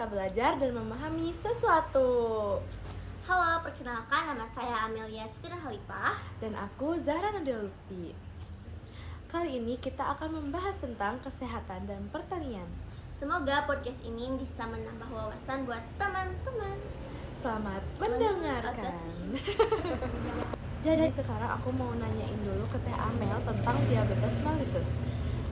kita belajar dan memahami sesuatu. Halo, perkenalkan nama saya Amelia Siti Halipah. Dan aku Zahra Nadia Lutfi. Kali ini kita akan membahas tentang kesehatan dan pertanian. Semoga podcast ini bisa menambah wawasan buat teman-teman. Selamat mendengarkan. Jadi sekarang aku mau nanyain dulu ke Teh Amel tentang diabetes mellitus.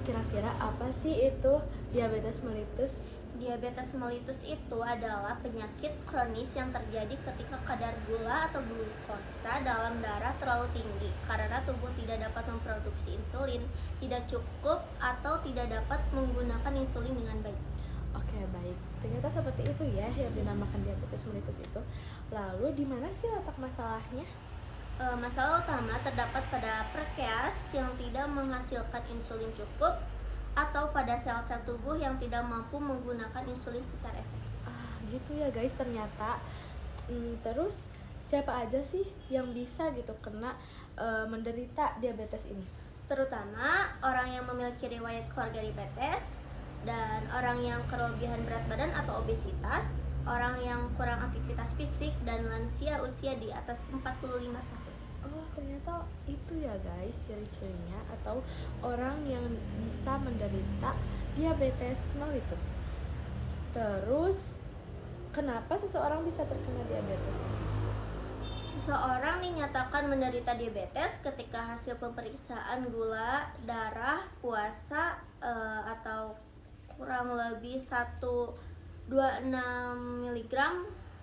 Kira-kira apa sih itu diabetes mellitus? Diabetes mellitus itu adalah penyakit kronis yang terjadi ketika kadar gula atau glukosa dalam darah terlalu tinggi karena tubuh tidak dapat memproduksi insulin, tidak cukup atau tidak dapat menggunakan insulin dengan baik. Oke, baik. Ternyata seperti itu ya yang dinamakan diabetes mellitus itu. Lalu di mana sih letak masalahnya? Masalah utama terdapat pada pankreas yang tidak menghasilkan insulin cukup atau pada sel-sel tubuh yang tidak mampu menggunakan insulin secara efektif. Gitu ya guys ternyata. Terus siapa aja sih yang bisa gitu kena menderita diabetes ini? Terutama orang yang memiliki riwayat keluarga diabetes dan orang yang kelebihan berat badan atau obesitas, orang yang kurang aktivitas fisik, dan lansia usia di atas 45 tahun. Oh, ternyata itu ya guys ciri-cirinya atau orang yang bisa menderita diabetes mellitus. Terus kenapa seseorang bisa terkena diabetes? Seseorang dinyatakan menderita diabetes ketika hasil pemeriksaan gula darah puasa atau kurang lebih 126 mg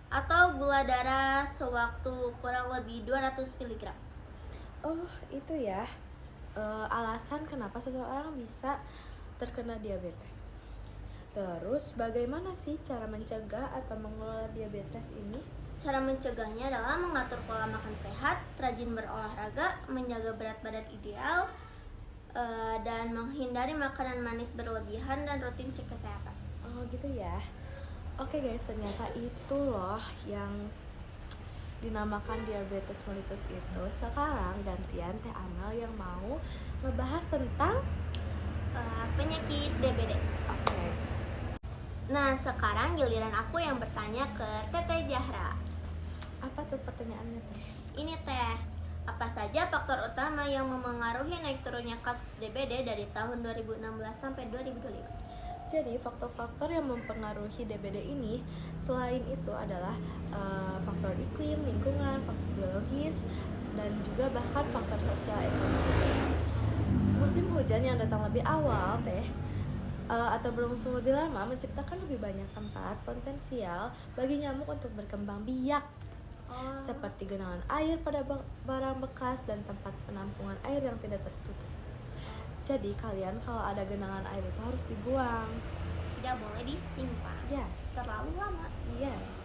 atau gula darah sewaktu kurang lebih 200 mg. Oh, itu ya alasan kenapa seseorang bisa terkena diabetes. Terus bagaimana sih cara mencegah atau mengelola diabetes ini? Cara mencegahnya adalah mengatur pola makan sehat, rajin berolahraga, menjaga berat badan ideal, dan menghindari makanan manis berlebihan dan rutin cek kesehatan. Oh gitu ya. Oke guys, ternyata itu loh yang dinamakan diabetes mellitus itu. Sekarang gantian Teh Amel yang mau membahas tentang penyakit DBD. Oke. Nah, sekarang giliran aku yang bertanya ke Teteh Zahra. Apa tuh pertanyaannya Teh? Ini Teh, apa saja faktor utama yang memengaruhi naik turunnya kasus DBD dari tahun 2016 sampai 2025? Jadi faktor-faktor yang mempengaruhi DBD ini selain itu adalah faktor iklim, lingkungan, faktor biologis, dan juga bahkan faktor sosial ekonomi. Musim hujan yang datang lebih awal atau berlangsung lebih lama menciptakan lebih banyak tempat potensial bagi nyamuk untuk berkembang biak. Seperti genangan air pada barang bekas dan tempat penampungan air yang tidak tertutup. Jadi kalian kalau ada genangan air itu harus dibuang. Tidak boleh disimpan. Yes. Terlalu lama. Yes.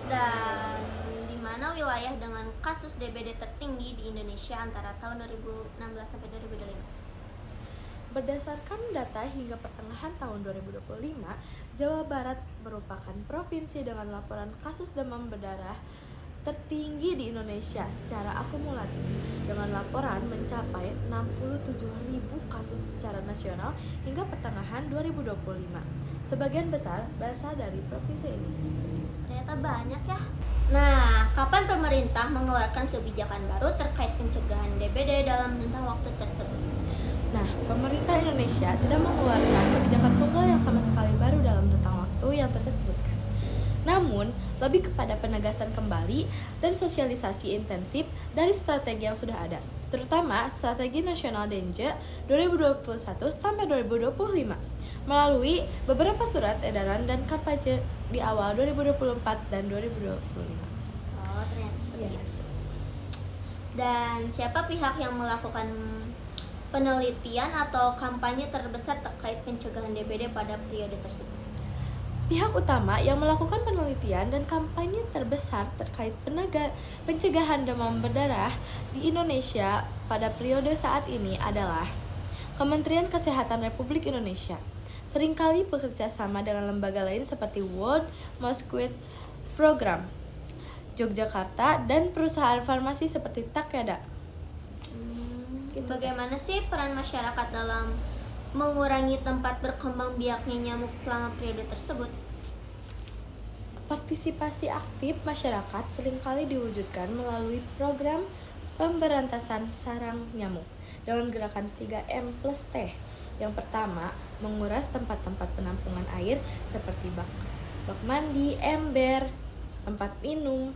Dan di mana wilayah dengan kasus DBD tertinggi di Indonesia antara tahun 2016 sampai 2025? Berdasarkan data hingga pertengahan tahun 2025, Jawa Barat merupakan provinsi dengan laporan kasus demam berdarah tertinggi di Indonesia secara akumulatif dengan laporan mencapai 67.000 kasus secara nasional hingga pertengahan 2025. Sebagian besar berasal dari provinsi ini. Ternyata banyak ya. Nah, kapan pemerintah mengeluarkan kebijakan baru terkait pencegahan DBD dalam rentang waktu tersebut? Nah, pemerintah Indonesia tidak mengeluarkan kebijakan tunggal yang sama sekali baru dalam rentang waktu yang tadi sebutkan. Namun, lebih kepada penegasan kembali dan sosialisasi intensif dari strategi yang sudah ada, terutama Strategi Nasional Dengue 2021 sampai 2025, melalui beberapa surat edaran dan kampanye di awal 2024 dan 2025. Oh, ternyata seperti itu. Dan siapa pihak yang melakukan penelitian atau kampanye terbesar terkait pencegahan DBD pada periode tersebut? Pihak utama yang melakukan penelitian dan kampanye terbesar terkait pencegahan demam berdarah di Indonesia pada periode saat ini adalah Kementerian Kesehatan Republik Indonesia. Seringkali bekerja sama dengan lembaga lain seperti World Mosquito Program, Yogyakarta, dan perusahaan farmasi seperti Takeda. Bagaimana sih peran masyarakat dalam mengurangi tempat berkembang biaknya nyamuk selama periode tersebut? Partisipasi aktif masyarakat seringkali diwujudkan melalui program pemberantasan sarang nyamuk dengan gerakan 3M+T. Yang pertama, menguras tempat-tempat penampungan air seperti bak mandi, ember, tempat minum,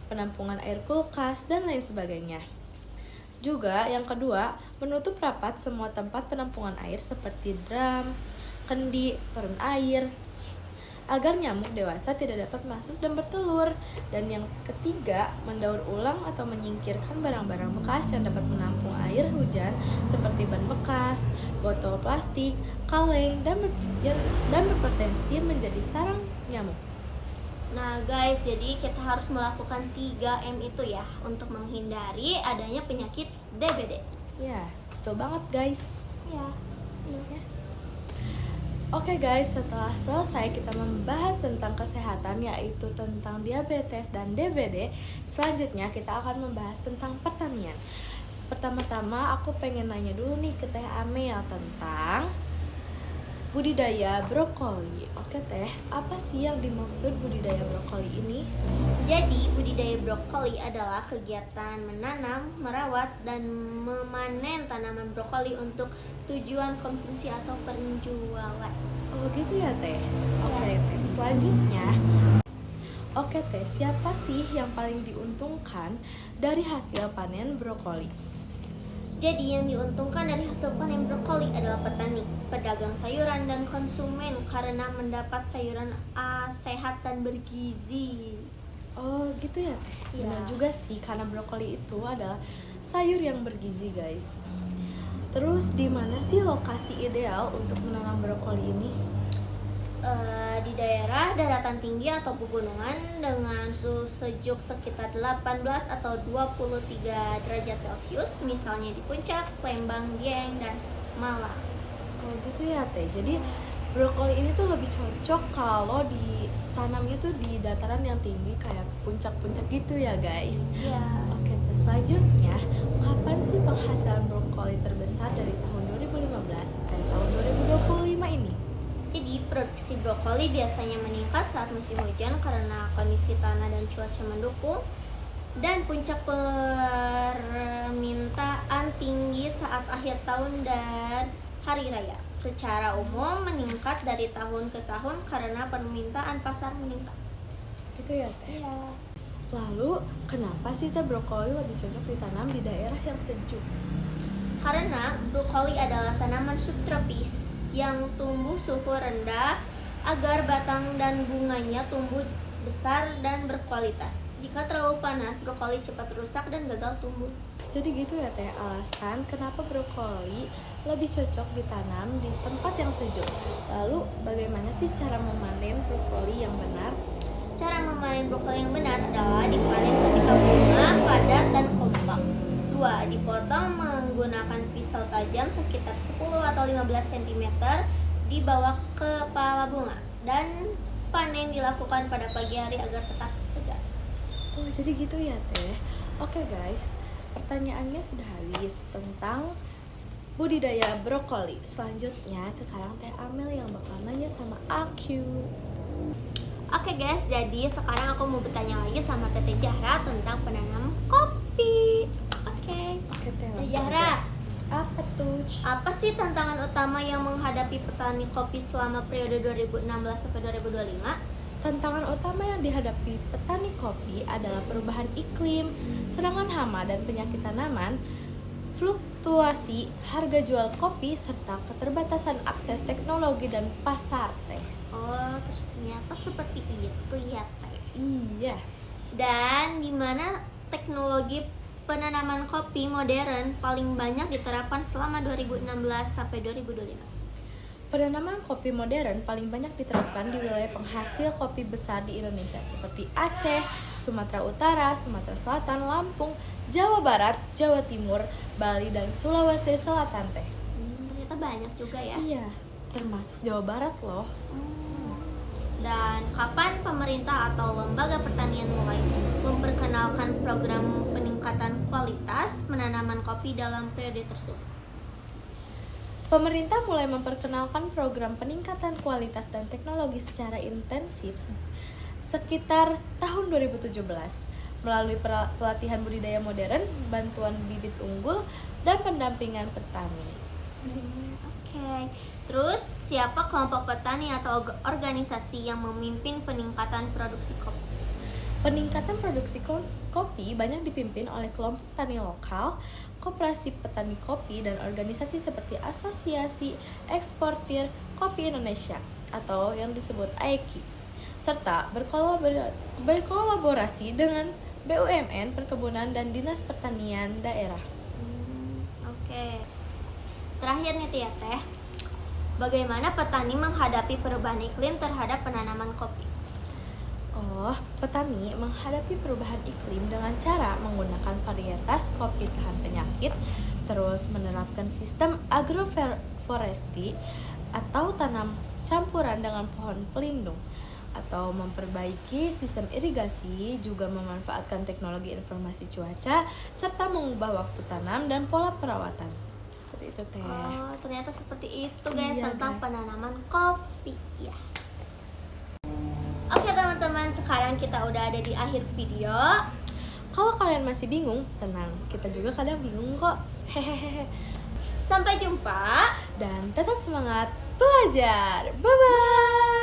penampungan air kulkas, dan lain sebagainya. Juga yang kedua, menutup rapat semua tempat penampungan air seperti drum, kendi, perun air, agar nyamuk dewasa tidak dapat masuk dan bertelur. Dan yang ketiga, mendaur ulang atau menyingkirkan barang-barang bekas yang dapat menampung air hujan seperti ban bekas, botol plastik, kaleng, dan berpotensi menjadi sarang nyamuk. Nah guys, jadi kita harus melakukan 3M itu ya untuk menghindari adanya penyakit DBD. Ya, betul banget guys. Ya. Oke guys, setelah selesai kita membahas tentang kesehatan, yaitu tentang diabetes dan DBD, selanjutnya kita akan membahas tentang pertanian. Pertama-tama aku pengen nanya dulu nih ke Teh Amel tentang budidaya brokoli. Oke Teh, apa sih yang dimaksud budidaya brokoli ini? Jadi budidaya brokoli adalah kegiatan menanam, merawat, dan memanen tanaman brokoli untuk tujuan konsumsi atau penjualan. Oh gitu ya Teh? Oke Teh, selanjutnya Oke Teh, siapa sih yang paling diuntungkan dari hasil panen brokoli? Jadi yang diuntungkan dari hasil panen brokoli adalah petani, pedagang sayuran, dan konsumen karena mendapat sayuran sehat dan bergizi. Oh gitu ya Teh? Iya. Benar juga sih, karena brokoli itu adalah sayur yang bergizi guys. Terus di mana sih lokasi ideal untuk menanam brokoli ini? Di daerah daratan tinggi atau pegunungan dengan suhu sejuk sekitar 18 atau 23 derajat Celcius, misalnya di Puncak, Lembang, Dieng, dan Malang. Oh gitu ya Teh. Jadi brokoli ini tuh lebih cocok kalau ditanamnya tuh di dataran yang tinggi kayak puncak-puncak gitu ya guys. Ya. Oke, terus selanjutnya, kapan sih penghasilan brokoli terbesar dari tahun 2015 sampai tahun 2025 ini? Jadi produksi brokoli biasanya meningkat saat musim hujan karena kondisi tanah dan cuaca mendukung, dan puncak permintaan tinggi saat akhir tahun dan hari raya. Secara umum meningkat dari tahun ke tahun karena permintaan pasar meningkat. Gitu ya Teh. Iya. Lalu, kenapa sih Teh brokoli lebih cocok ditanam di daerah yang sejuk? Karena brokoli adalah tanaman subtropis yang tumbuh suhu rendah agar batang dan bunganya tumbuh besar dan berkualitas. Jika terlalu panas, brokoli cepat rusak dan gagal tumbuh. Jadi gitu ya Teh, alasan kenapa brokoli lebih cocok ditanam di tempat yang sejuk. Lalu, bagaimana sih cara memanen brokoli yang benar? Cara memanen brokoli yang benar adalah dipanen ketika bunga padat dan kompak. 2. Dipotong menggunakan pisau tajam sekitar 10 atau 15 cm di bawah kepala bunga, dan panen dilakukan pada pagi hari agar tetap segar. Oh, jadi gitu ya Teh. Oke guys, pertanyaannya sudah habis tentang budidaya brokoli. Selanjutnya sekarang Teh Amel yang bakal nanya sama aku. Oke guys, jadi sekarang aku mau bertanya lagi sama Teteh Zahra tentang penanam kopi. Oke, Teh, Teteh langsung Zahra, aja. Apa tuh? apa sih tantangan utama yang menghadapi petani kopi selama periode 2016 sampai 2025? Tantangan utama yang dihadapi petani kopi adalah perubahan iklim, serangan hama dan penyakit tanaman, fluktuasi harga jual kopi, serta keterbatasan akses teknologi dan pasar Teh. Oh, terus ternyata seperti itu ya Teh. Iya. Dan di mana teknologi penanaman kopi modern paling banyak diterapkan selama 2016 sampai 2025? Penanaman kopi modern paling banyak diterapkan di wilayah penghasil kopi besar di Indonesia seperti Aceh, Sumatera Utara, Sumatera Selatan, Lampung, Jawa Barat, Jawa Timur, Bali, dan Sulawesi Selatan Teh. Ternyata banyak juga ya. Iya, termasuk Jawa Barat loh. Dan kapan pemerintah atau lembaga pertanian mulai memperkenalkan program peningkatan kualitas penanaman kopi dalam periode tersebut? Pemerintah mulai memperkenalkan program peningkatan kualitas dan teknologi secara intensif sekitar tahun 2017 melalui pelatihan budidaya modern, bantuan bibit unggul, dan pendampingan petani. Oke. Terus siapa kelompok petani atau organisasi yang memimpin peningkatan produksi kopi? Peningkatan produksi kopi banyak dipimpin oleh kelompok tani lokal, koperasi petani kopi, dan organisasi seperti Asosiasi Eksportir Kopi Indonesia atau yang disebut AEKI, serta berkolaborasi dengan BUMN, perkebunan, dan Dinas Pertanian daerah. Oke. Terakhir nih Tia Teh, bagaimana petani menghadapi perubahan iklim terhadap penanaman kopi? Petani menghadapi perubahan iklim dengan cara menggunakan varietas kopi tahan penyakit, terus menerapkan sistem agroforestry atau tanam campuran dengan pohon pelindung, atau memperbaiki sistem irigasi, juga memanfaatkan teknologi informasi cuaca, serta mengubah waktu tanam dan pola perawatan. Seperti itu Teh. Oh, ternyata seperti itu guys, Iya, tentang guys. penanaman kopi ya. Oke teman-teman, sekarang kita udah ada di akhir video. Kalau kalian masih bingung, tenang, kita juga kadang bingung kok. Hehehe. Sampai jumpa. Dan tetap semangat belajar. Bye bye.